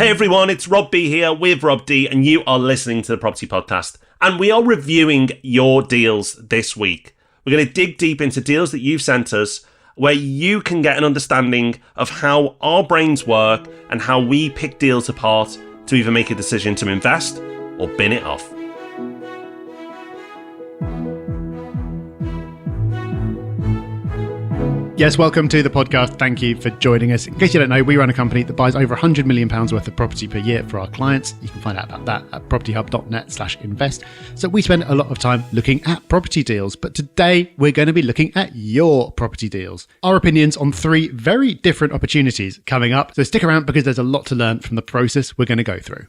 Hey everyone, it's Rob B here with Rob D, and you are listening to the Property Podcast. And we are reviewing your deals this week. We're going to dig deep into deals that you've sent us, where you can get an understanding of how our brains work and how we pick deals apart to either make a decision to invest or bin it off. Yes, welcome to the podcast. Thank you for joining us. In case you don't know, we run a company that buys over £100 million worth of property per year for our clients. You can find out about that at propertyhub.net/invest. So we spend a lot of time looking at property deals, but today we're going to be looking at your property deals. Our opinions on three very different opportunities coming up. So stick around because there's a lot to learn from the process we're going to go through.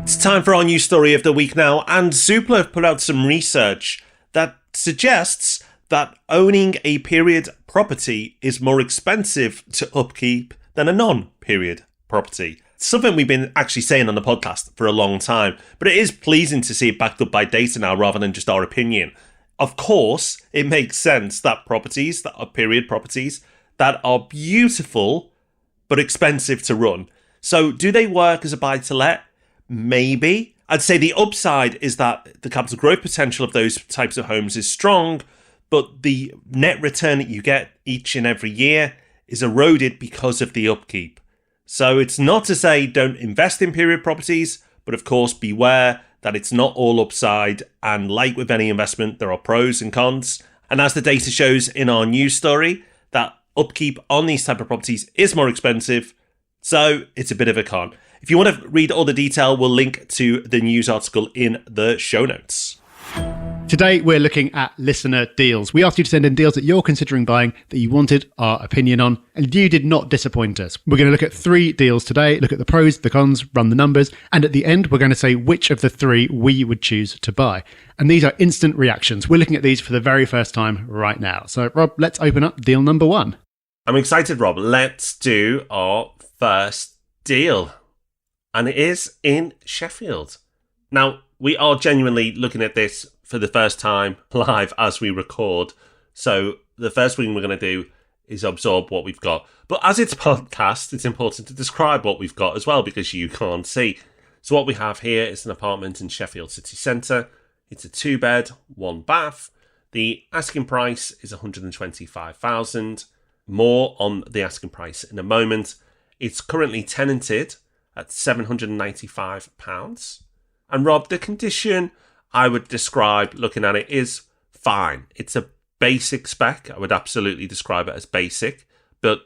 It's time for our new story of the week now, and Zoopla have put out some research that suggests that owning a period property is more expensive to upkeep than a non-period property. It's something we've been actually saying on the podcast for a long time, but it is pleasing to see it backed up by data now rather than just our opinion. Of course, it makes sense that properties that are period properties that are beautiful but expensive to run. So do they work as a buy-to-let? Maybe. I'd say the upside is that the capital growth potential of those types of homes is strong, but the net return that you get each and every year is eroded because of the upkeep. So it's not to say don't invest in period properties, but of course beware that it's not all upside, and like with any investment, there are pros and cons. And as the data shows in our news story, that upkeep on these type of properties is more expensive, so it's a bit of a con. If you want to read all the detail, we'll link to the news article in the show notes. Today, we're looking at listener deals. We asked you to send in deals that you're considering buying that you wanted our opinion on, and you did not disappoint us. We're going to look at three deals today, look at the pros, the cons, run the numbers, and at the end, we're going to say which of the three we would choose to buy. And these are instant reactions. We're looking at these for the very first time right now. So, Rob, let's open up deal number one. I'm excited, Rob. Let's do our first deal. And it is in Sheffield. Now, we are genuinely looking at this for the first time live as we record. So the first thing we're going to do is absorb what we've got. But as it's a podcast, it's important to describe what we've got as well because you can't see. So what we have here is an apartment in Sheffield city centre. It's a 2-bed, 1-bath. The asking price is $125,000. More on the asking price in a moment. It's currently tenanted at £795. And Rob, the condition I would describe, looking at it, is fine. It's a basic spec. I would absolutely describe it as basic, but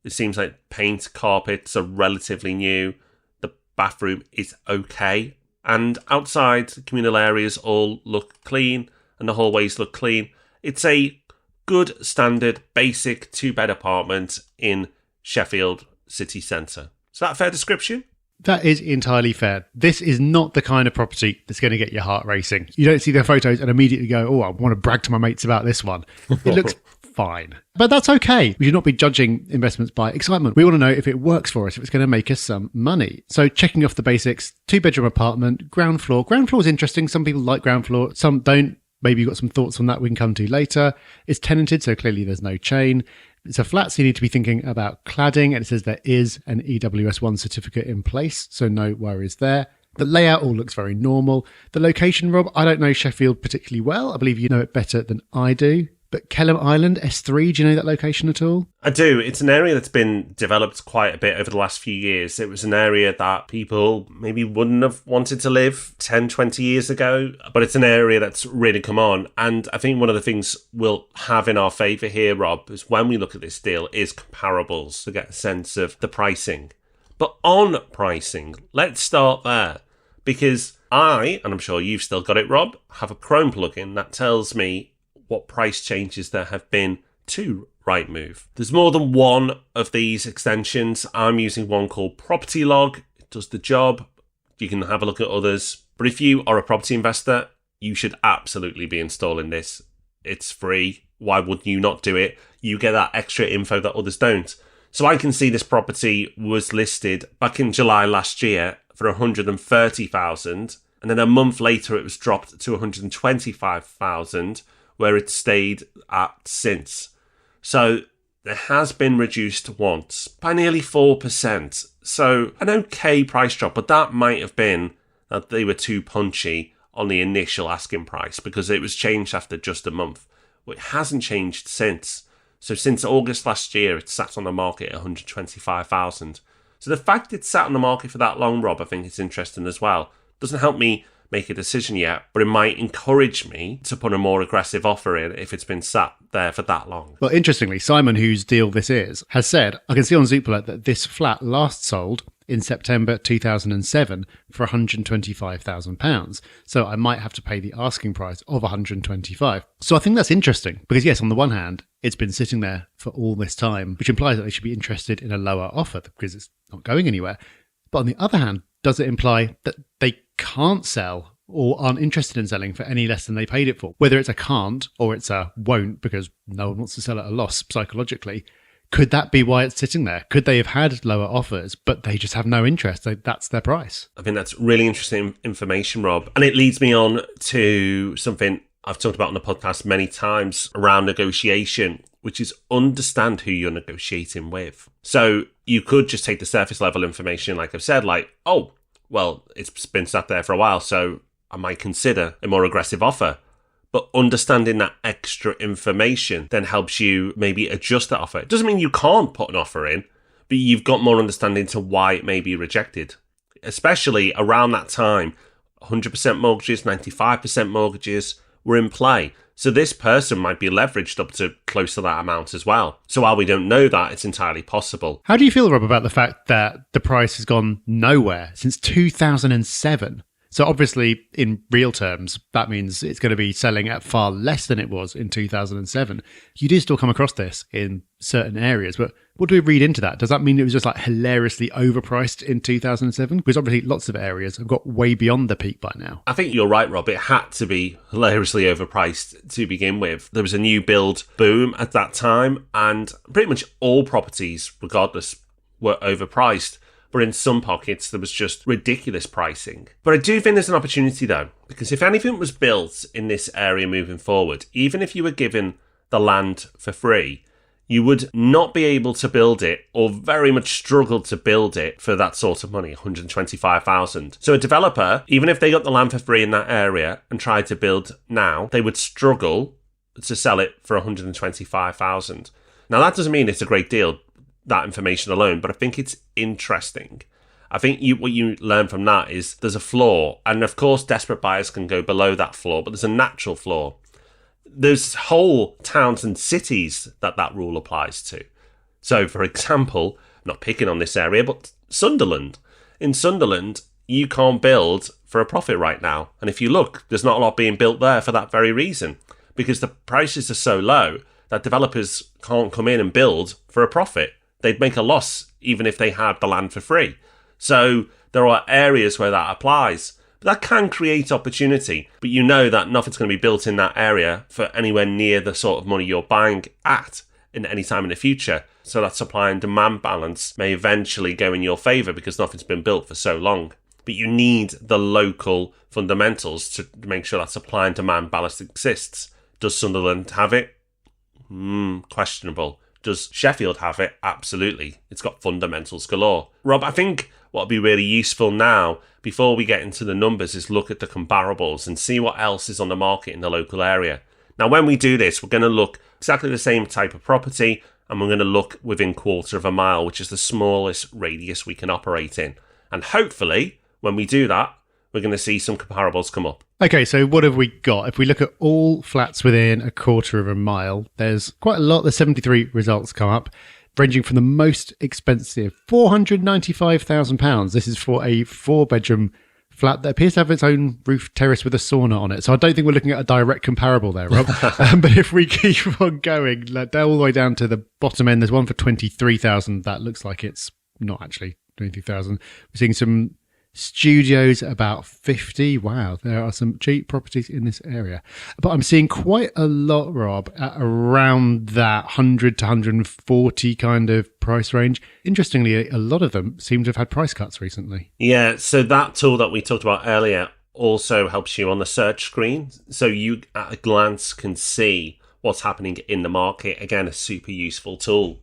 it seems like paint, carpets are relatively new. The bathroom is okay. And outside, the communal areas all look clean and the hallways look clean. It's a good standard basic 2-bed apartment in Sheffield city centre. Is that a fair description? That is entirely fair. This is not the kind of property that's going to get your heart racing. You don't see their photos and immediately go, oh, I want to brag to my mates about this one. It looks fine. But that's okay. We should not be judging investments by excitement. We want to know if it works for us, if it's going to make us some money. So checking off the basics, 2-bedroom apartment, ground floor. Ground floor is interesting. Some people like ground floor, some don't. Maybe you've got some thoughts on that we can come to later. It's tenanted, so clearly there's no chain. It's a flat, so you need to be thinking about cladding. And it says there is an EWS1 certificate in place, so no worries there. The layout all looks very normal. The location, Rob, I don't know Sheffield particularly well. I believe you know it better than I do. But Kelham Island, S3, do you know that location at all? I do. It's an area that's been developed quite a bit over the last few years. It was an area that people maybe wouldn't have wanted to live 10, 20 years ago, but it's an area that's really come on. And I think one of the things we'll have in our favour here, Rob, is when we look at this deal is comparables to get a sense of the pricing. But on pricing, let's start there. Because I, and I'm sure you've still got it, Rob, have a Chrome plugin that tells me what price changes there have been to Rightmove. There's more than one of these extensions. I'm using one called Property Log. It does the job. You can have a look at others. But if you are a property investor, you should absolutely be installing this. It's free. Why would you not do it? You get that extra info that others don't. So I can see this property was listed back in July last year for $130,000. And then a month later, it was dropped to $125,000. Where it's stayed at since. So It has been reduced once by nearly 4%. So an okay price drop, but that might have been that they were too punchy on the initial asking price because it was changed after just a month. Well, it hasn't changed since. So since August last year, it's sat on the market at 125,000. So the fact it's sat on the market for that long, Rob, I think it's interesting as well. Doesn't help me make a decision yet, but it might encourage me to put a more aggressive offer in if it's been sat there for that long. Well, interestingly, Simon, whose deal this is, has said, I can see on Zoopla that this flat last sold in September 2007 for £125,000. So I might have to pay the asking price of 125. So I think that's interesting because, yes, on the one hand, it's been sitting there for all this time, which implies that they should be interested in a lower offer because it's not going anywhere. But on the other hand, does it imply that they can't sell or aren't interested in selling for any less than they paid it for? Whether it's a can't or it's a won't because no one wants to sell at a loss psychologically, could that be why it's sitting there? Could they have had lower offers, but they just have no interest? That's their price. I think that's really interesting information, Rob. And it leads me on to something I've talked about on the podcast many times around negotiation, which is understand who you're negotiating with. So you could just take the surface level information, like I've said, like, oh, well, it's been sat there for a while, so I might consider a more aggressive offer. But understanding that extra information then helps you maybe adjust that offer. It doesn't mean you can't put an offer in, but you've got more understanding to why it may be rejected. Especially around that time, 100% mortgages, 95% mortgages were in play. So this person might be leveraged up to close to that amount as well. So while we don't know that, it's entirely possible. How do you feel, Rob, about the fact that the price has gone nowhere since 2007? So obviously, in real terms, that means it's going to be selling at far less than it was in 2007. You do still come across this in certain areas, but what do we read into that? Does that mean it was just like hilariously overpriced in 2007? Because obviously lots of areas have got way beyond the peak by now. I think you're right, Rob. It had to be hilariously overpriced to begin with. There was a new build boom at that time, and pretty much all properties, regardless, were overpriced. But in some pockets, there was just ridiculous pricing. But I do think there's an opportunity, though, because if anything was built in this area moving forward, even if you were given the land for free, you would not be able to build it or very much struggle to build it for that sort of money, 125,000. So a developer, even if they got the land for free in that area and tried to build now, they would struggle to sell it for 125,000. Now, that doesn't mean it's a great deal, that information alone, but I think it's interesting. I think what you learn from that is there's a floor, and of course desperate buyers can go below that floor, but there's a natural floor. There's whole towns and cities that rule applies to. So for example, not picking on this area, but Sunderland. In Sunderland, you can't build for a profit right now, and if you look, there's not a lot being built there for that very reason, because the prices are so low that developers can't come in and build for a profit. They'd make a loss even if they had the land for free. So there are areas where that applies. But that can create opportunity. But you know that nothing's going to be built in that area for anywhere near the sort of money you're buying at in any time in the future. So that supply and demand balance may eventually go in your favour because nothing's been built for so long. But you need the local fundamentals to make sure that supply and demand balance exists. Does Sunderland have it? Questionable. Does Sheffield have it? Absolutely. It's got fundamentals galore. Rob, I think what would be really useful now, before we get into the numbers, is look at the comparables and see what else is on the market in the local area. Now, when we do this, we're going to look exactly the same type of property, and we're going to look within 1/4 of a mile, which is the smallest radius we can operate in. And hopefully, when we do that, we're going to see some comparables come up. Okay, so what have we got? If we look at all flats within 1/4 of a mile, there's quite a lot. There's 73 results come up, ranging from the most expensive, £495,000. This is for a 4-bedroom flat that appears to have its own roof terrace with a sauna on it. So I don't think we're looking at a direct comparable there, Rob. But if we keep on going, like, all the way down to the bottom end, there's one for 23,000. That looks like it's not actually 23,000. We're seeing some studios about 50. Wow, there are some cheap properties in this area. But I'm seeing quite a lot, Rob, at around that 100 to 140 kind of price range. Interestingly, a lot of them seem to have had price cuts recently. Yeah, so that tool that we talked about earlier also helps you on the search screen. So you at a glance can see what's happening in the market. Again, a super useful tool.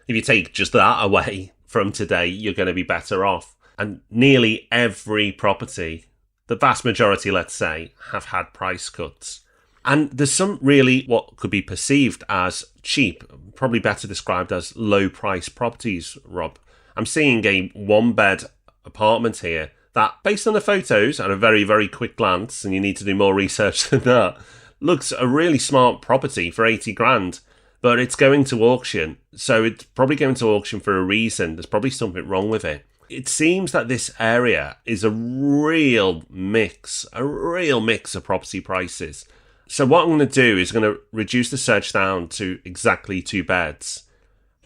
If you take just that away from today, you're going to be better off. And nearly every property, the vast majority, let's say, have had price cuts. And there's some really what could be perceived as cheap, probably better described as low price properties, Rob. I'm seeing a 1-bed apartment here that, based on the photos at a very, very quick glance, and you need to do more research than that, looks a really smart property for 80 grand. But it's going to auction, so it's probably going to auction for a reason. There's probably something wrong with it. It seems that this area is a real mix of property prices. So what I'm going to do is going to reduce the search down to exactly 2 beds.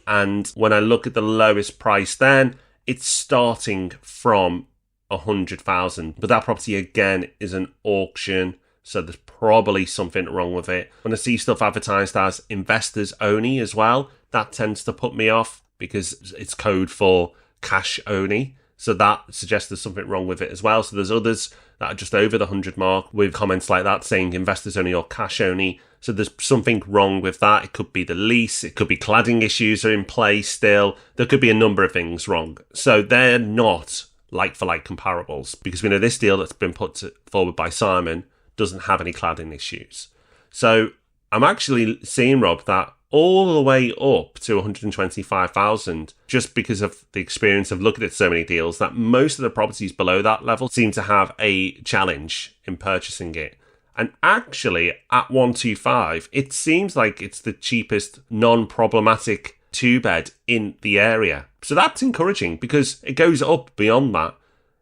And when I look at the lowest price then, it's starting from 100,000. But that property, again, is an auction. So there's probably something wrong with it. When I see stuff advertised as investors only as well, that tends to put me off because it's code for cash only. So that suggests there's something wrong with it as well. So there's others that are just over the 100 mark with comments like that saying investors only or cash only. So there's something wrong with that. It could be the lease. It could be cladding issues are in play still. There could be a number of things wrong. So they're not like-for-like comparables because we know this deal that's been put forward by Simon doesn't have any cladding issues. So I'm actually seeing, Rob, that all the way up to 125,000, just because of the experience of looking at so many deals, that most of the properties below that level seem to have a challenge in purchasing it. And actually, at 125, it seems like it's the cheapest non-problematic 2-bed in the area. So that's encouraging because it goes up beyond that.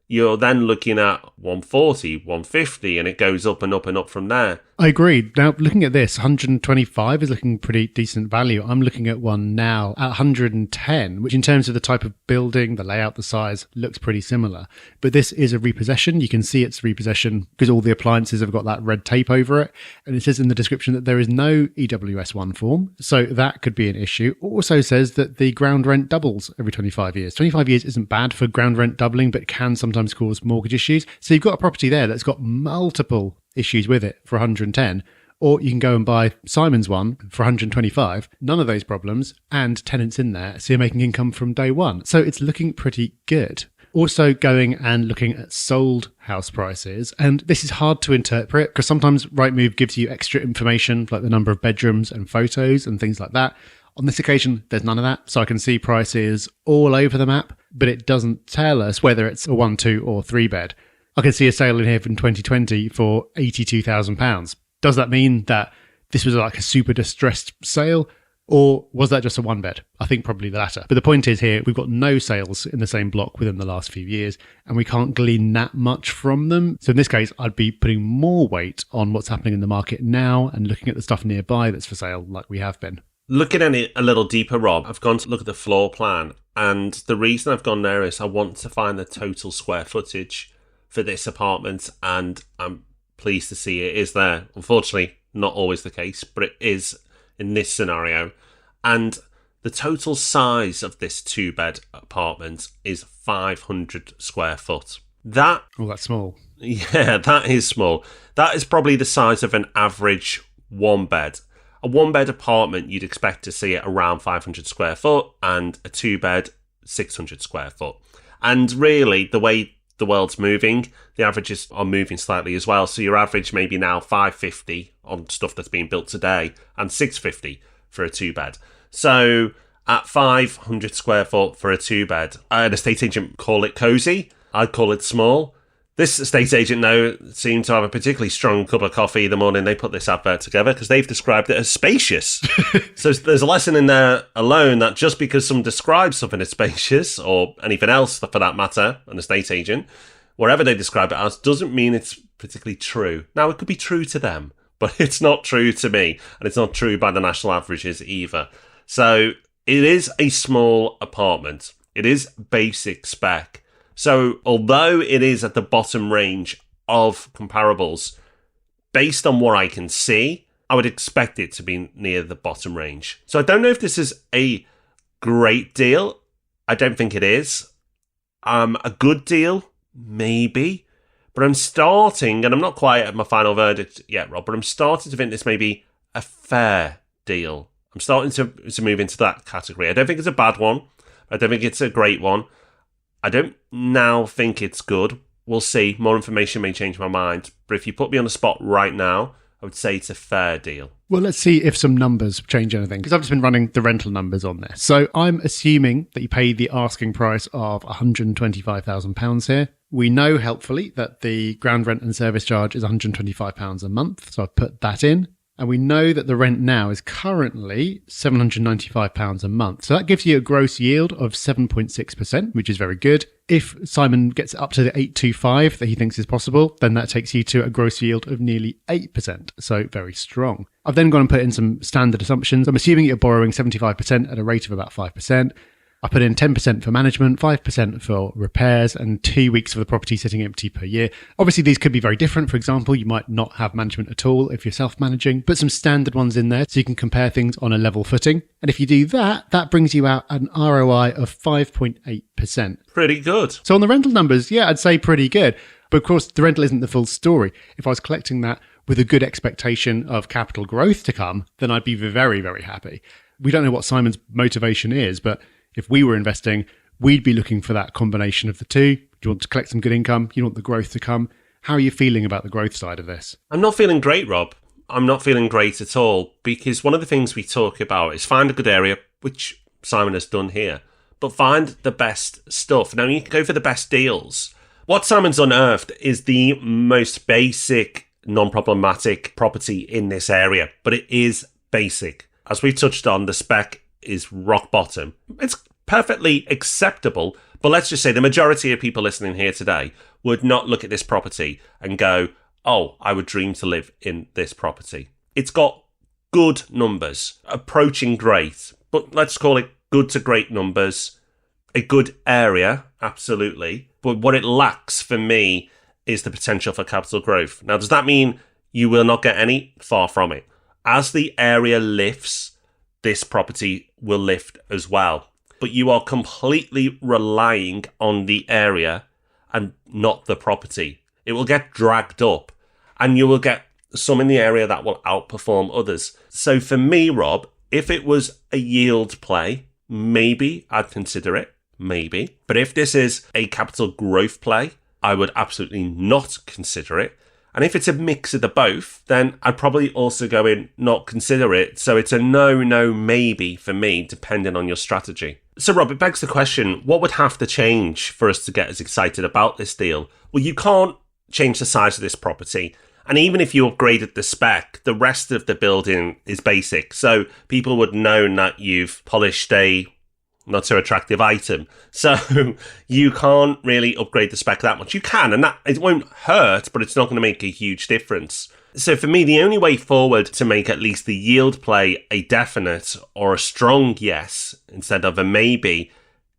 You're then looking at 140, 150, and it goes up and up and up from there. I agree. Now, looking at this, 125 is looking pretty decent value. I'm looking at one now at 110, which in terms of the type of building, the layout, the size, looks pretty similar. But this is a repossession. You can see it's repossession because all the appliances have got that red tape over it. And it says in the description that there is no EWS1 form. So that could be an issue. It also says that the ground rent doubles every 25 years. 25 years isn't bad for ground rent doubling, but can sometimes cause mortgage issues. So you've got a property there that's got multiple issues with it for 110, or you can go and buy Simon's one for 125, none of those problems, and tenants in there, so you're making income from day one. So it's looking pretty good. Also going and looking at sold house prices, and this is hard to interpret because sometimes Rightmove gives you extra information like the number of bedrooms and photos and things like that. On this occasion, there's none of that, so I can see prices all over the map, but it doesn't tell us whether it's a 1, 2 or 3 bed. I can see a sale in here from 2020 for £82,000. Does that mean that this was like a super distressed sale, or was that just a 1-bed? I think probably the latter. But the point is here, we've got no sales in the same block within the last few years, and we can't glean that much from them. So in this case, I'd be putting more weight on what's happening in the market now and looking at the stuff nearby that's for sale like we have been. Looking at it a little deeper, Rob, I've gone to look at the floor plan, and the reason I've gone there is I want to find the total square footage for this apartment, and I'm pleased to see it is there. Unfortunately, not always the case, but it is in this scenario. And the total size of this 2-bed apartment is 500 square foot. That's small. Yeah, that is small. That is probably the size of an average 1-bed. A 1-bed apartment, you'd expect to see it around 500 square foot, and a 2-bed, 600 square foot. And really, the way the world's moving, the averages are moving slightly as well. So your average maybe now 550 on stuff that's being built today and 650 for a 2-bed. So at 500 square foot for a 2-bed, an estate agent call it cozy. I'd call it small. This estate agent now seemed to have a particularly strong cup of coffee the morning they put this advert together because they've described it as spacious. So there's a lesson in there alone that just because someone describes something as spacious, or anything else for that matter, an estate agent, wherever they describe it as, doesn't mean it's particularly true. Now, it could be true to them, but it's not true to me, and it's not true by the national averages either. So it is a small apartment. It is basic spec. So although it is at the bottom range of comparables, based on what I can see, I would expect it to be near the bottom range. So I don't know if this is a great deal. I don't think it is. A good deal, maybe. But I'm starting, and I'm not quite at my final verdict yet, Rob, but I'm starting to think this may be a fair deal. I'm starting to move into that category. I don't think it's a bad one. I don't think it's a great one. I don't now think it's good. We'll see. More information may change my mind. But if you put me on the spot right now, I would say it's a fair deal. Well, let's see if some numbers change anything, because I've just been running the rental numbers on this. So I'm assuming that you paid the asking price of £125,000 here. We know, helpfully, that the ground rent and service charge is £125 a month. So I've put that in. And we know that the rent now is currently £795 a month. So that gives you a gross yield of 7.6%, which is very good. If Simon gets up to the 825 that he thinks is possible, then that takes you to a gross yield of nearly 8%. So very strong. I've then gone and put in some standard assumptions. I'm assuming you're borrowing 75% at a rate of about 5%. I put in 10% for management, 5% for repairs, and 2 weeks of the property sitting empty per year. Obviously, these could be very different. For example, you might not have management at all if you're self-managing. Put some standard ones in there so you can compare things on a level footing. And if you do that, that brings you out an ROI of 5.8%. Pretty good. So on the rental numbers, yeah, I'd say pretty good. But of course, the rental isn't the full story. If I was collecting that with a good expectation of capital growth to come, then I'd be very, very happy. We don't know what Simon's motivation is, but if we were investing, we'd be looking for that combination of the two. You want to collect some good income, you want the growth to come. How are you feeling about the growth side of this? I'm not feeling great, Rob. I'm not feeling great at all, because one of the things we talk about is find a good area, which Simon has done here, but find the best stuff. Now, you can go for the best deals. What Simon's unearthed is the most basic, non-problematic property in this area, but it is basic. As we've touched on, the spec is rock bottom. It's perfectly acceptable, but let's just say the majority of people listening here today would not look at this property and go, oh, I would dream to live in this property. It's got good numbers, approaching great, but let's call it good to great numbers. A good area, absolutely. But what it lacks for me is the potential for capital growth. Now, does that mean you will not get any? Far from it. As the area lifts, this property will lift as well. But you are completely relying on the area and not the property. It will get dragged up, and you will get some in the area that will outperform others. So for me, Rob, if it was a yield play, maybe I'd consider it. Maybe. But if this is a capital growth play, I would absolutely not consider it. And if it's a mix of the both, then I'd probably also go in, not consider it. So it's a no, maybe for me, depending on your strategy. So Rob, it begs the question, what would have to change for us to get as excited about this deal? Well, you can't change the size of this property. And even if you upgraded the spec, the rest of the building is basic. So people would know that you've polished a not so attractive item. So you can't really upgrade the spec that much. You can, and that it won't hurt, but it's not going to make a huge difference. So for me, the only way forward to make at least the yield play a definite or a strong yes instead of a maybe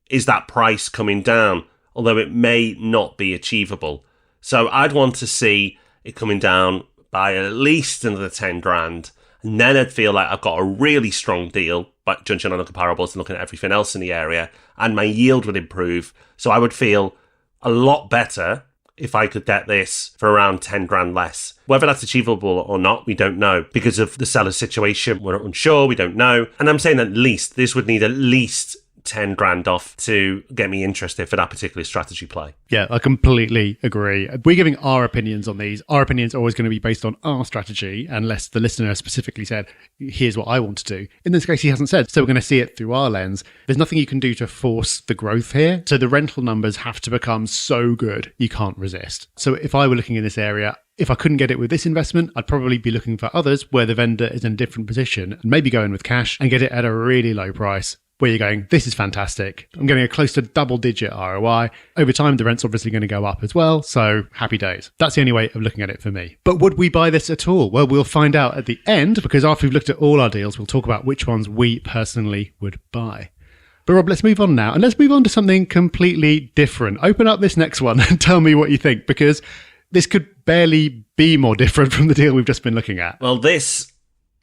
is that price coming down, although it may not be achievable. So I'd want to see it coming down by at least another 10 grand. And then I'd feel like I've got a really strong deal, but judging on the comparables and looking at everything else in the area, and my yield would improve. So I would feel a lot better if I could get this for around 10 grand less. Whether that's achievable or not, we don't know. Because of the seller's situation, we're unsure, we don't know. And I'm saying at least, this would need at least 10 grand off to get me interested for that particular strategy play. Yeah, I completely agree. We're giving our opinions on these. Our opinions are always going to be based on our strategy, unless the listener specifically said, here's what I want to do. In this case, he hasn't said, so we're going to see it through our lens. There's nothing you can do to force the growth here. So the rental numbers have to become so good, you can't resist. So if I were looking in this area, if I couldn't get it with this investment, I'd probably be looking for others where the vendor is in a different position and maybe go in with cash and get it at a really low price, where you're going, this is fantastic. I'm getting a close to double-digit ROI. Over time, the rent's obviously going to go up as well, so happy days. That's the only way of looking at it for me. But would we buy this at all? Well, we'll find out at the end, because after we've looked at all our deals, we'll talk about which ones we personally would buy. But Rob, let's move on now, and let's move on to something completely different. Open up this next one and tell me what you think, because this could barely be more different from the deal we've just been looking at. Well, this,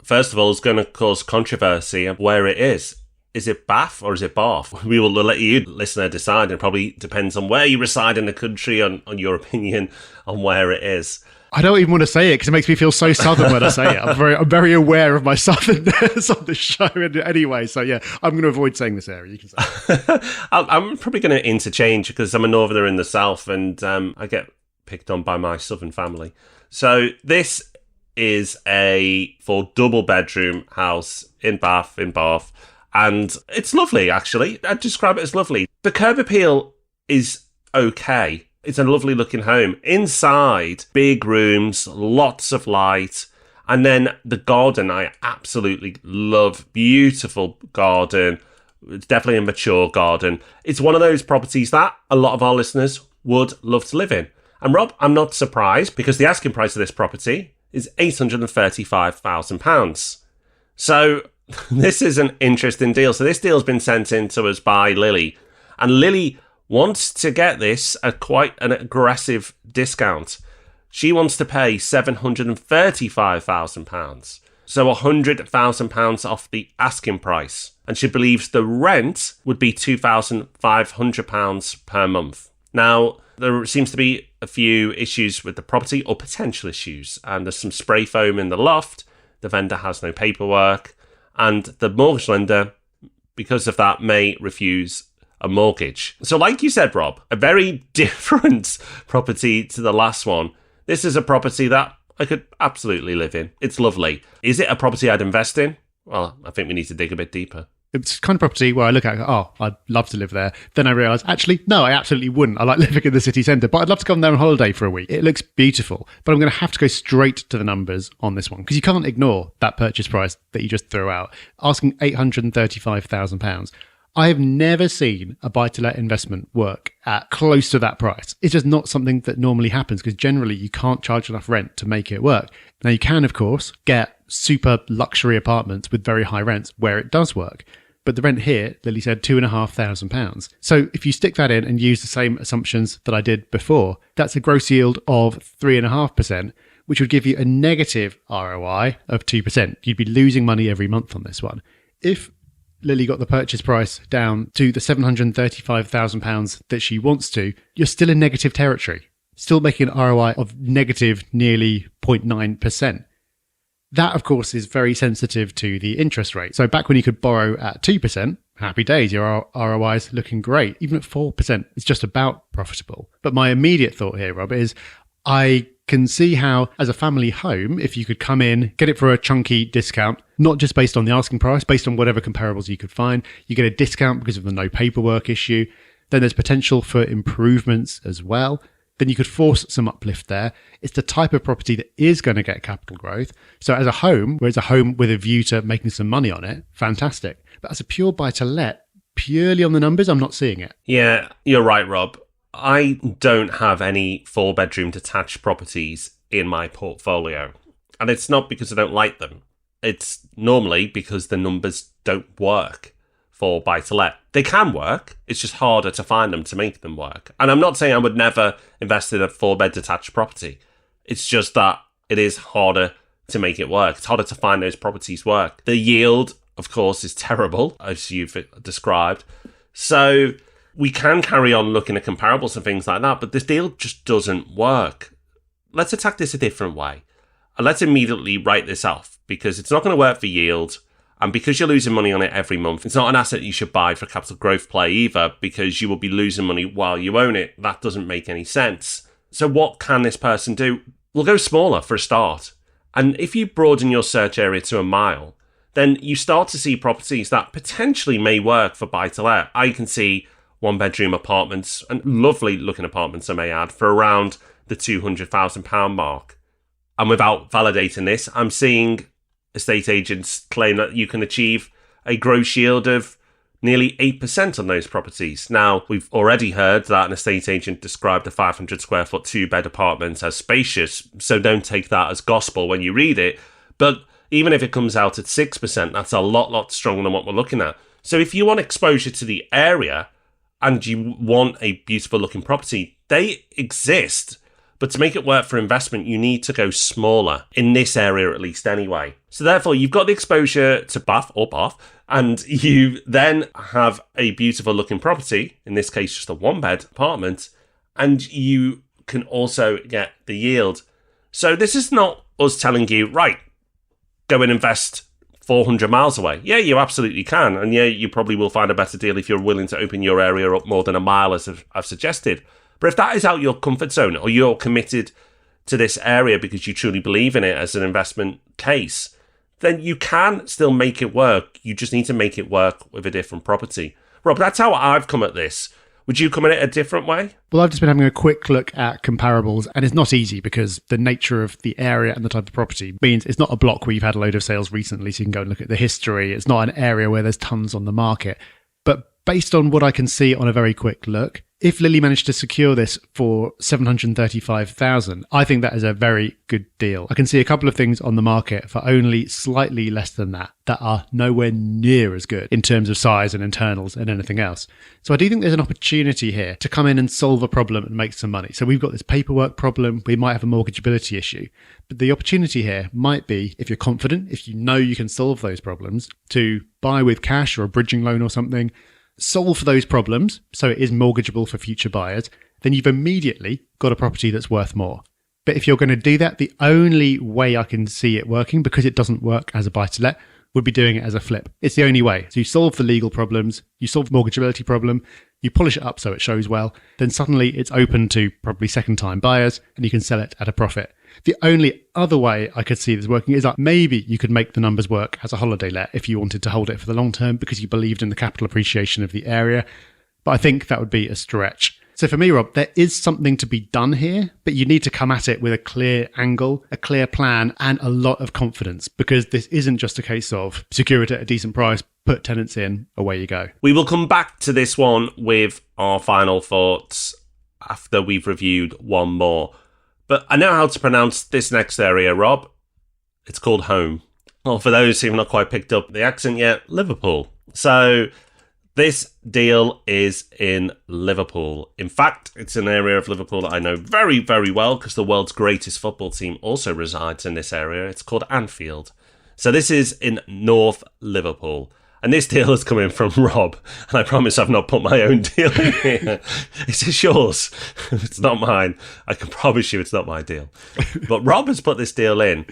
first of all, is going to cause controversy of where it is. Is it Bath or is it Bath? We will let you, listener, decide. It probably depends on where you reside in the country, on your opinion on where it is. I don't even want to say it because it makes me feel so southern when I say it. I'm very aware of my southernness on the show anyway. So yeah, I'm going to avoid saying this area. You can say I'm probably going to interchange because I'm a northerner in the south and I get picked on by my southern family. So this is a 4 double bedroom house in Bath, and it's lovely, actually. I'd describe it as lovely. The curb appeal is okay. It's a lovely looking home. Inside, big rooms, lots of light, and then the garden I absolutely love. Beautiful garden. It's definitely a mature garden. It's one of those properties that a lot of our listeners would love to live in. And Rob, I'm not surprised because the asking price of this property is £835,000. So this is an interesting deal. So this deal's been sent in to us by Lily. And Lily wants to get this at quite an aggressive discount. She wants to pay £735,000. So £100,000 off the asking price. And she believes the rent would be £2,500 per month. Now, there seems to be a few issues with the property, or potential issues, and there's some spray foam in the loft. The vendor has no paperwork, and the mortgage lender, because of that, may refuse a mortgage. So like you said, Rob, a very different property to the last one. This is a property that I could absolutely live in. It's lovely. Is it a property I'd invest in? Well, I think we need to dig a bit deeper. It's the kind of property where I look at it, oh, I'd love to live there. Then I realise, actually, no, I absolutely wouldn't. I like living in the city centre, but I'd love to come there on holiday for a week. It looks beautiful, but I'm going to have to go straight to the numbers on this one because you can't ignore that purchase price that you just threw out, asking £835,000. I have never seen a buy-to-let investment work at close to that price. It's just not something that normally happens because generally you can't charge enough rent to make it work. Now you can, of course, get super luxury apartments with very high rents where it does work. But the rent here, Lily said, £2,500. So if you stick that in and use the same assumptions that I did before, that's a gross yield of 3.5%, which would give you a negative ROI of 2%. You'd be losing money every month on this one. If Lily got the purchase price down to the £735,000 that she wants to, you're still in negative territory, still making an ROI of negative nearly 0.9%. That, of course, is very sensitive to the interest rate. So back when you could borrow at 2%, happy days, your ROI is looking great. Even at 4%, it's just about profitable. But my immediate thought here, Rob, is I can see how, as a family home, if you could come in, get it for a chunky discount, not just based on the asking price, based on whatever comparables you could find, you get a discount because of the no paperwork issue. Then there's potential for improvements as well. Then you could force some uplift there. It's the type of property that is going to get capital growth. So as a home, where it's a home with a view to making some money on it, fantastic. But as a pure buy-to-let, purely on the numbers, I'm not seeing it. Yeah, you're right, Rob. I don't have any 4-bedroom detached properties in my portfolio. And it's not because I don't like them. It's normally because the numbers don't work for buy-to-let. They can work, it's just harder to find them to make them work. And I'm not saying I would never invest in a 4-bed detached property. It's just that it is harder to make it work. It's harder to find those properties work. The yield, of course, is terrible, as you've described. So we can carry on looking at comparables and things like that, but this deal just doesn't work. Let's attack this a different way. And let's immediately write this off, because it's not going to work for yield. And because you're losing money on it every month, it's not an asset you should buy for capital growth play either, because you will be losing money while you own it. That doesn't make any sense. So what can this person do? We'll go smaller for a start. And if you broaden your search area to a mile, then you start to see properties that potentially may work for buy-to-let. I can see 1-bedroom apartments, and lovely looking apartments I may add, for around the £200,000 mark. And without validating this, I'm seeing estate agents claim that you can achieve a gross yield of nearly 8% on those properties. Now, we've already heard that an estate agent described a 500 square foot 2-bed apartment as spacious, so don't take that as gospel when you read it. But even if it comes out at 6%, that's a lot stronger than what we're looking at. So if you want exposure to the area and you want a beautiful looking property, they exist. But to make it work for investment, you need to go smaller, in this area at least anyway. So therefore, you've got the exposure to Bath, and you then have a beautiful looking property, in this case just a 1-bed apartment, and you can also get the yield. So this is not us telling you, right, go and invest 400 miles away. Yeah, you absolutely can. And yeah, you probably will find a better deal if you're willing to open your area up more than a mile, as I've suggested. But if that is out your comfort zone, or you're committed to this area because you truly believe in it as an investment case, then you can still make it work. You just need to make it work with a different property. Rob, that's how I've come at this. Would you come at it a different way? Well, I've just been having a quick look at comparables, and it's not easy because the nature of the area and the type of property means it's not a block where you've had a load of sales recently, so you can go and look at the history. It's not an area where there's tons on the market. But based on what I can see on a very quick look, if Lily managed to secure this for $735,000, I think that is a very good deal. I can see a couple of things on the market for only slightly less than that are nowhere near as good in terms of size and internals and anything else. So I do think there's an opportunity here to come in and solve a problem and make some money. So we've got this paperwork problem, we might have a mortgageability issue, but the opportunity here might be, if you're confident, if you know you can solve those problems, to buy with cash or a bridging loan or something, solve those problems so it is mortgageable for future buyers, then you've immediately got a property that's worth more. But if you're going to do that, the only way I can see it working, because it doesn't work as a buy-to-let, would be doing it as a flip. It's the only way. So you solve the legal problems, you solve the mortgageability problem, you polish it up so it shows well, then suddenly it's open to probably second-time buyers and you can sell it at a profit. The only other way I could see this working is that maybe you could make the numbers work as a holiday let if you wanted to hold it for the long term because you believed in the capital appreciation of the area. But I think that would be a stretch. So for me, Rob, there is something to be done here, but you need to come at it with a clear angle, a clear plan, and a lot of confidence, because this isn't just a case of secure it at a decent price, put tenants in, away you go. We will come back to this one with our final thoughts after we've reviewed one more. But I know how to pronounce this next area, Rob. It's called home. Well, for those who've not quite picked up the accent yet, Liverpool. So this deal is in Liverpool. In fact, it's an area of Liverpool that I know very, very well because the world's greatest football team also resides in this area. It's called Anfield. So this is in North Liverpool. And this deal is coming from Rob. And I promise I've not put my own deal in here. It's just yours. It's not mine. I can promise you it's not my deal. But Rob has put this deal in.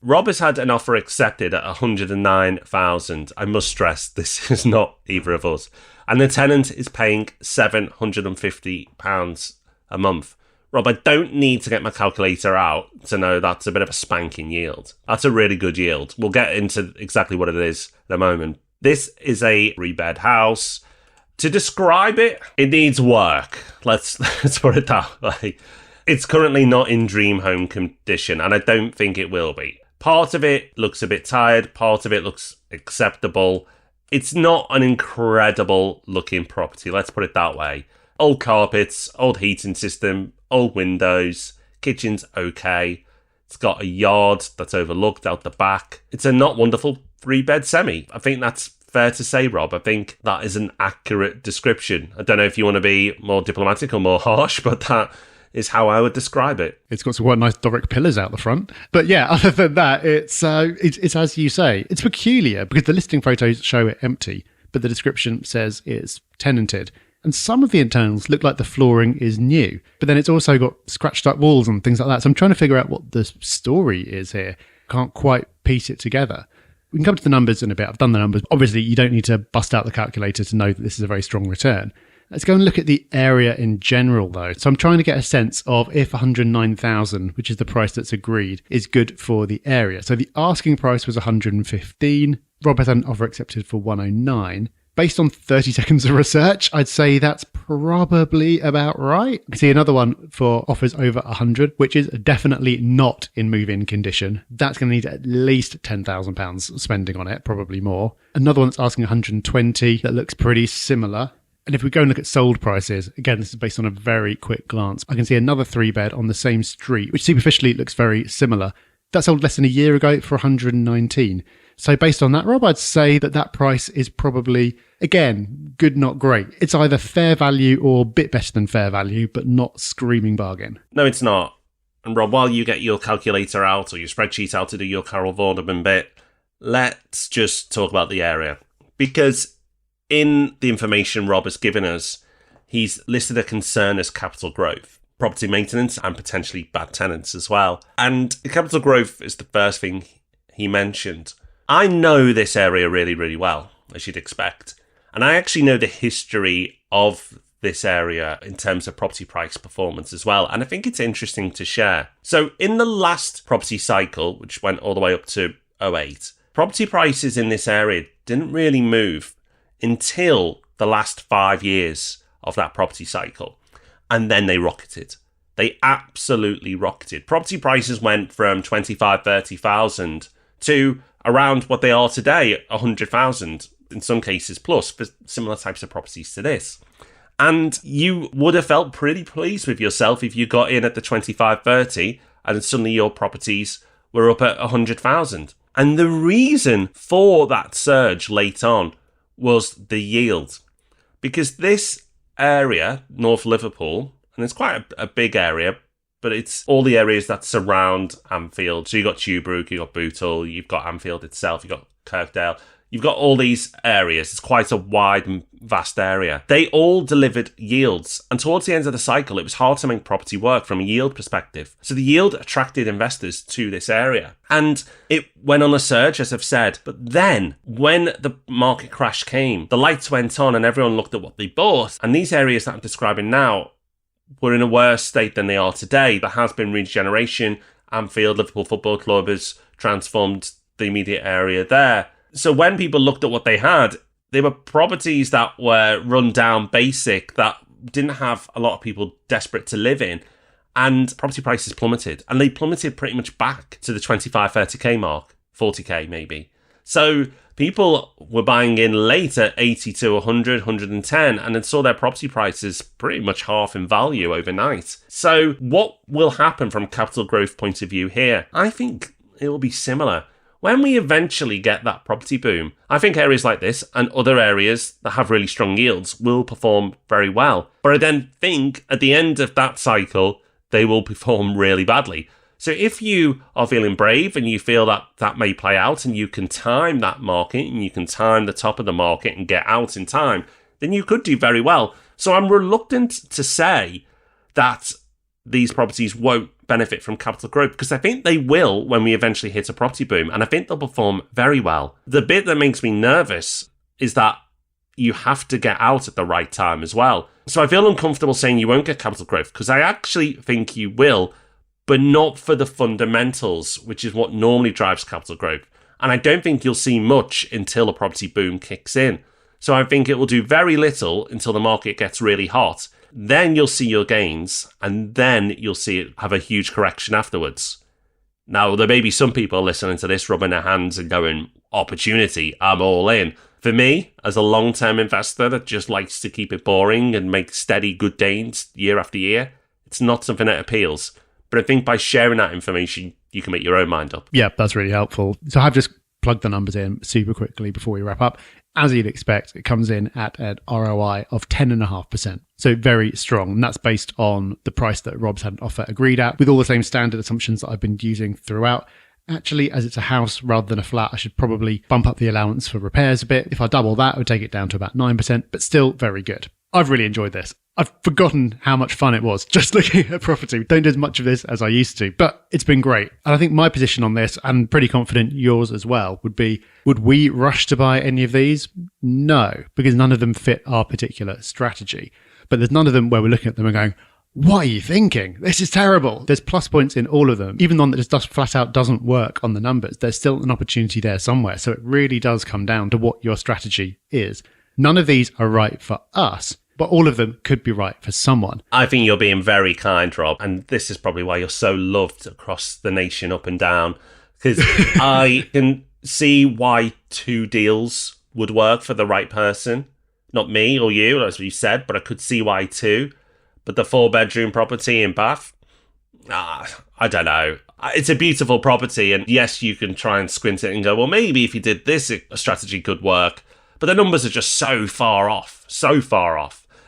Rob has had an offer accepted at $109,000. I must stress, this is not either of us. And the tenant is paying £750 a month. Rob, I don't need to get my calculator out to know that's a bit of a spanking yield. That's a really good yield. We'll get into exactly what it is in a moment. This is a three-bed house. To describe it, it needs work. Let's put it that way. It's currently not in dream home condition, and I don't think it will be. Part of it looks a bit tired, part of it looks acceptable. It's not an incredible looking property, let's put it that way. Old carpets, old heating system, old windows, kitchen's okay. It's got a yard that's overlooked out the back. It's a not wonderful three-bed semi. I think that's fair to say, Rob. I think that is an accurate description. I don't know if you want to be more diplomatic or more harsh, but that is how I would describe it. It's got some quite nice Doric pillars out the front. But yeah, other than that, it's as you say. It's peculiar because the listing photos show it empty, but the description says it's tenanted. And some of the internals look like the flooring is new, but then it's also got scratched up walls and things like that. So I'm trying to figure out what the story is here. Can't quite piece it together. We can come to the numbers in a bit. I've done the numbers. Obviously, you don't need to bust out the calculator to know that this is a very strong return. Let's go and look at the area in general, though. So I'm trying to get a sense of if 109,000, which is the price that's agreed, is good for the area. So the asking price was 115. Rob has had an offer accepted for 109. Based on 30 seconds of research, I'd say that's probably about right. I see another one for offers over 100, which is definitely not in move-in condition. That's going to need at least £10,000 spending on it, probably more. Another one that's asking 120 that looks pretty similar. And if we go and look at sold prices, again, this is based on a very quick glance. I can see another three-bed on the same street, which superficially looks very similar. That sold less than a year ago for 119. So based on that, Rob, I'd say that price is probably, again, good, not great. It's either fair value or a bit better than fair value, but not screaming bargain. No, it's not. And Rob, while you get your calculator out or your spreadsheet out to do your Carol Vorderman bit, let's just talk about the area. Because in the information Rob has given us, he's listed a concern as capital growth. property maintenance and potentially bad tenants as well. And capital growth is the first thing he mentioned. I know this area really, really well, as you'd expect. And I actually know the history of this area in terms of property price performance as well. And I think it's interesting to share. So in the last property cycle, which went all the way up to 2008, property prices in this area didn't really move until the last 5 years of that property cycle. And then they rocketed. They absolutely rocketed. Property prices went from 25, 30,000 to around what they are today, 100,000, in some cases plus, for similar types of properties to this. And you would have felt pretty pleased with yourself if you got in at the 25, 30, and suddenly your properties were up at 100,000. And the reason for that surge late on was the yield. Because this area, North Liverpool, and it's quite a big area, but it's all the areas that surround Anfield. So you've got Tuebrook, you've got Bootle, you've got Anfield itself, you've got Kirkdale. You've got all these areas. It's quite a wide and vast area. They all delivered yields. And towards the end of the cycle, it was hard to make property work from a yield perspective. So the yield attracted investors to this area. And it went on a surge, as I've said. But then, when the market crash came, the lights went on and everyone looked at what they bought. And these areas that I'm describing now were in a worse state than they are today. There has been regeneration. Anfield, Liverpool Football Club has transformed the immediate area there. So when people looked at what they had, they were properties that were run down, basic, that didn't have a lot of people desperate to live in. And property prices plummeted. And they plummeted pretty much back to the 25, 30k mark, 40k maybe. So people were buying in late at 80 to 100, 110, and then saw their property prices pretty much half in value overnight. So what will happen from a capital growth point of view here? I think it will be similar. When we eventually get that property boom, I think areas like this and other areas that have really strong yields will perform very well. But I then think at the end of that cycle, they will perform really badly. So if you are feeling brave and you feel that that may play out and you can time that market and you can time the top of the market and get out in time, then you could do very well. So I'm reluctant to say that these properties won't benefit from capital growth, because I think they will when we eventually hit a property boom, and I think they'll perform very well. The bit that makes me nervous is that you have to get out at the right time as well. So I feel uncomfortable saying you won't get capital growth, because I actually think you will, but not for the fundamentals, which is what normally drives capital growth. And I don't think you'll see much until a property boom kicks in. So I think it will do very little until the market gets really hot. Then you'll see your gains, and then you'll see it have a huge correction afterwards. Now, there may be some people listening to this rubbing their hands and going, opportunity, I'm all in. For me, as a long-term investor that just likes to keep it boring and make steady good gains year after year, it's not something that appeals. But I think by sharing that information, you can make your own mind up. Yeah, that's really helpful. So I've just plugged the numbers in super quickly before we wrap up. As you'd expect, it comes in at an ROI of 10.5%. So very strong. And that's based on the price that Rob's had an offer agreed at, with all the same standard assumptions that I've been using throughout. Actually, as it's a house rather than a flat, I should probably bump up the allowance for repairs a bit. If I double that, it would take it down to about 9%, but still very good. I've really enjoyed this. I've forgotten how much fun it was just looking at property. Don't do as much of this as I used to, but it's been great. And I think my position on this, and pretty confident yours as well, would be, would we rush to buy any of these? No, because none of them fit our particular strategy. But there's none of them where we're looking at them and going, what are you thinking? This is terrible. There's plus points in all of them. Even the one that just flat out doesn't work on the numbers, there's still an opportunity there somewhere. So it really does come down to what your strategy is. None of these are right for us, but all of them could be right for someone. I think you're being very kind, Rob, and this is probably why you're so loved across the nation up and down, because I can see why 2 deals would work for the right person. Not me or you, as you said, but I could see why 2. But the 4-bedroom property in Bath, I don't know. It's a beautiful property, and yes, you can try and squint it and go, well, maybe if you did this, a strategy could work. But the numbers are just so far off.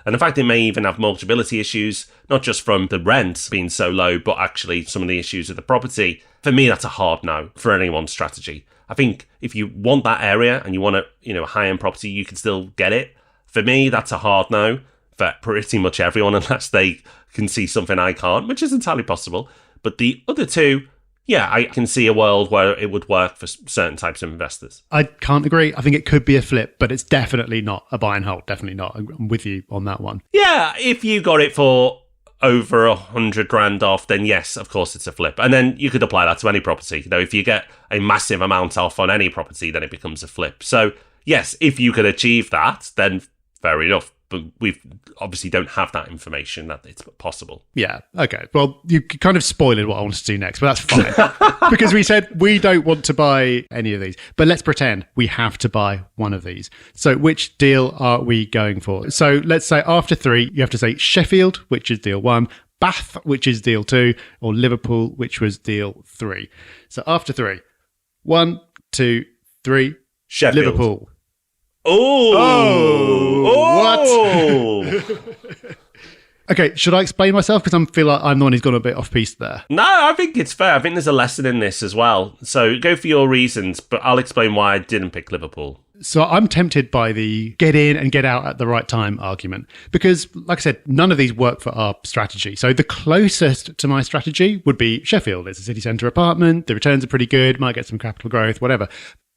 And in fact, it may even have multiplicity issues, not just from the rent being so low, but actually some of the issues with the property. For me, that's a hard no for anyone's strategy. I think if you want that area and you want a high-end property, you can still get it. For me, that's a hard no. for pretty much everyone unless they can see something I can't, which is entirely possible. But the other two, yeah, I can see a world where it would work for certain types of investors. I can't agree. I think it could be a flip, but it's definitely not a buy and hold. Definitely not. I'm with you on that one. Yeah, if you got it for over 100 grand off, then yes, of course it's a flip. And then you could apply that to any property. If you get a massive amount off on any property, then it becomes a flip. So yes, if you could achieve that, then fair enough. But we obviously don't have that information that it's possible. Yeah, okay. Well, you kind of spoiled what I wanted to do next, but that's fine. Because we said we don't want to buy any of these. But let's pretend we have to buy one of these. So which deal are we going for? So let's say after 3, you have to say Sheffield, which is deal 1, Bath, which is deal 2, or Liverpool, which was deal 3. So after 3, 1, 2, 3, Sheffield. Liverpool. What? Okay, should I explain myself? Because I feel like I'm the one who's gone a bit off piece there. No, I think it's fair. I think there's a lesson in this as well. So go for your reasons, but I'll explain why I didn't pick Liverpool. So I'm tempted by the get in and get out at the right time argument. Because, like I said, none of these work for our strategy. So the closest to my strategy would be Sheffield. It's a city centre apartment. The returns are pretty good. Might get some capital growth, whatever.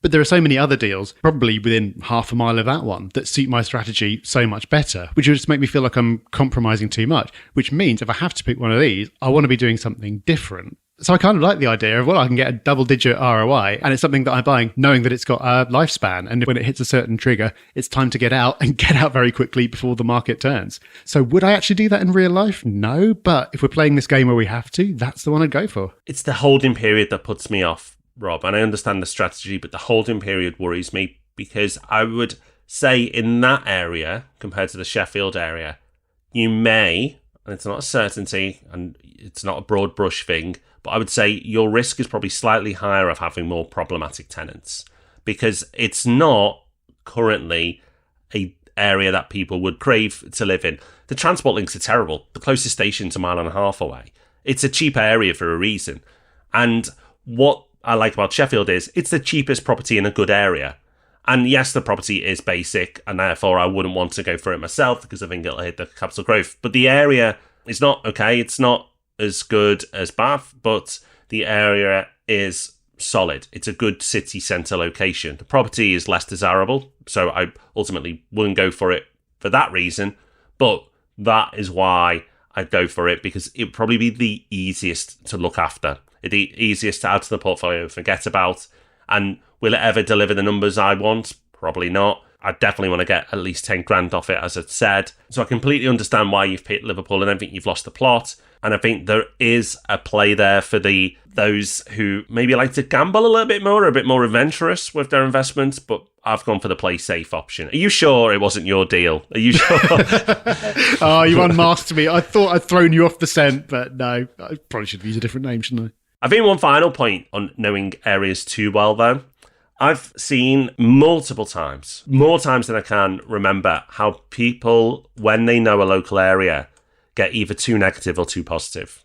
But there are so many other deals, probably within half a mile of that one, that suit my strategy so much better, which would just make me feel like I'm compromising too much, which means if I have to pick one of these, I want to be doing something different. So I kind of like the idea of, well, I can get a double-digit ROI, and it's something that I'm buying knowing that it's got a lifespan, and when it hits a certain trigger, it's time to get out, and get out very quickly before the market turns. So would I actually do that in real life? No, but if we're playing this game where we have to, that's the one I'd go for. It's the holding period that puts me off, Rob, and I understand the strategy, but the holding period worries me because I would say in that area, compared to the Sheffield area, you may, and it's not a certainty, and it's not a broad brush thing, but I would say your risk is probably slightly higher of having more problematic tenants because it's not currently a area that people would crave to live in. The transport links are terrible. The closest station's a mile and a half away. It's a cheap area for a reason. And what I like about Sheffield is it's the cheapest property in a good area. And yes, the property is basic, and therefore I wouldn't want to go for it myself because I think it'll hit the capital growth. But the area is not okay. It's not as good as Bath, but the area is solid. It's a good city centre location. The property is less desirable, so I ultimately wouldn't go for it for that reason. But that is why I'd go for it because it would probably be the easiest to look after. The easiest to add to the portfolio and forget about. And will it ever deliver the numbers I want? Probably not. I definitely want to get at least 10 grand off it, as I said. So I completely understand why you've picked Liverpool and I think you've lost the plot. And I think there is a play there for those who maybe like to gamble a little bit more, a bit more adventurous with their investments, but I've gone for the play safe option. Are you sure it wasn't your deal? Are you sure? Oh, you unmasked me. I thought I'd thrown you off the scent, but no, I probably should have used a different name, shouldn't I? I think one final point on knowing areas too well, though. I've seen multiple times, more times than I can remember, how people, when they know a local area, get either too negative or too positive.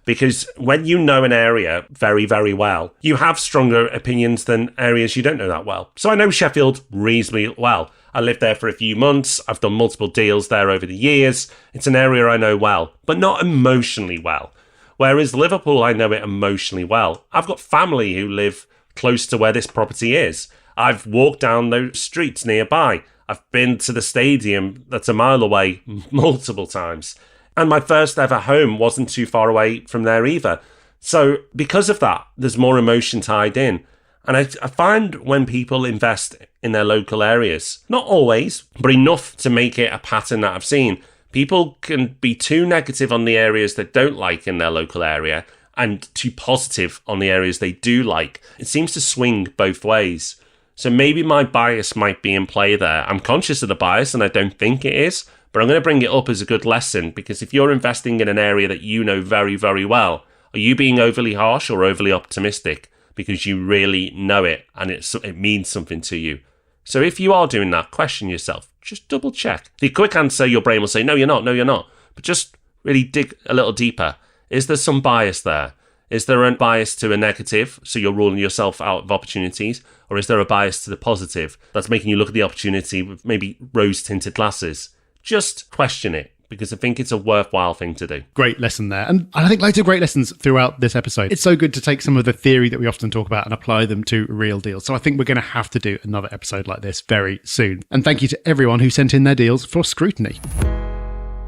Because when you know an area very, very well, you have stronger opinions than areas you don't know that well. So I know Sheffield reasonably well. I lived there for a few months. I've done multiple deals there over the years. It's an area I know well, but not emotionally well. Whereas Liverpool, I know it emotionally well. I've got family who live close to where this property is. I've walked down those streets nearby. I've been to the stadium that's a mile away multiple times. And my first ever home wasn't too far away from there either. So because of that, there's more emotion tied in. And I find when people invest in their local areas, not always, but enough to make it a pattern that I've seen, people can be too negative on the areas they don't like in their local area and too positive on the areas they do like. It seems to swing both ways. So maybe my bias might be in play there. I'm conscious of the bias and I don't think it is, but I'm going to bring it up as a good lesson because if you're investing in an area that you know very, very well, are you being overly harsh or overly optimistic because you really know it and it means something to you? So if you are doing that, question yourself. Just double check. The quick answer, your brain will say, no, you're not. No, you're not. But just really dig a little deeper. Is there some bias there? Is there a bias to a negative, so you're ruling yourself out of opportunities? Or is there a bias to the positive that's making you look at the opportunity with maybe rose-tinted glasses? just question it, because I think it's a worthwhile thing to do. Great lesson there. And I think loads of great lessons throughout this episode. It's so good to take some of the theory that we often talk about and apply them to real deals. So I think we're going to have to do another episode like this very soon. And thank you to everyone who sent in their deals for scrutiny.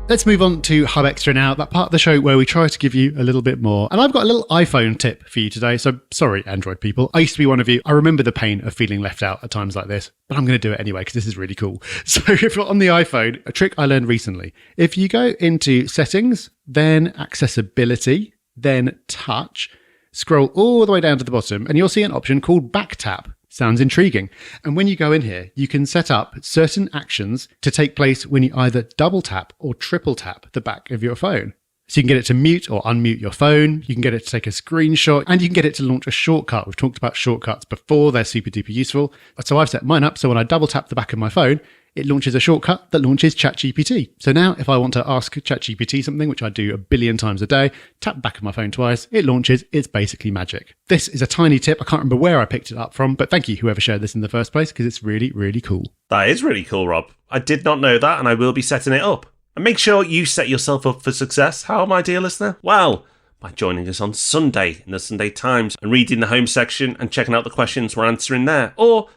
Let's move on to Hub Extra now, that part of the show where we try to give you a little bit more. And I've got a little iPhone tip for you today, so sorry, Android people. I used to be one of you. I remember the pain of feeling left out at times like this, but I'm going to do it anyway because this is really cool. So if you're on the iPhone, a trick I learned recently, if you go into Settings, then Accessibility, then Touch, scroll all the way down to the bottom, and you'll see an option called Back Tap. Sounds intriguing. And when you go in here, you can set up certain actions to take place when you either double tap or triple tap the back of your phone. So you can get it to mute or unmute your phone, you can get it to take a screenshot, and you can get it to launch a shortcut. We've talked about shortcuts before, they're super duper useful. So I've set mine up so when I double tap the back of my phone, it launches a shortcut that launches ChatGPT. So now if I want to ask ChatGPT something, which I do a billion times a day, tap the back of my phone twice, it launches. It's basically magic. This is a tiny tip. I can't remember where I picked it up from, but thank you whoever shared this in the first place because it's really, really cool. That is really cool, Rob. I did not know that, and I will be setting it up. And make sure you set yourself up for success. How, my dear listener? Well, by joining us on Sunday in the Sunday Times and reading the home section and checking out the questions we're answering there. Or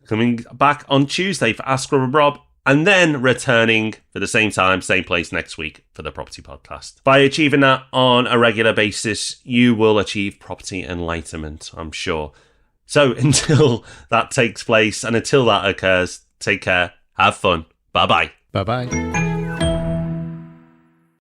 coming back on Tuesday for Ask Rob and Rob, and then returning for the same time, same place next week for the Property Podcast. By achieving that on a regular basis, you will achieve property enlightenment, I'm sure. So until that takes place and until that occurs, take care, have fun, bye-bye. Bye-bye.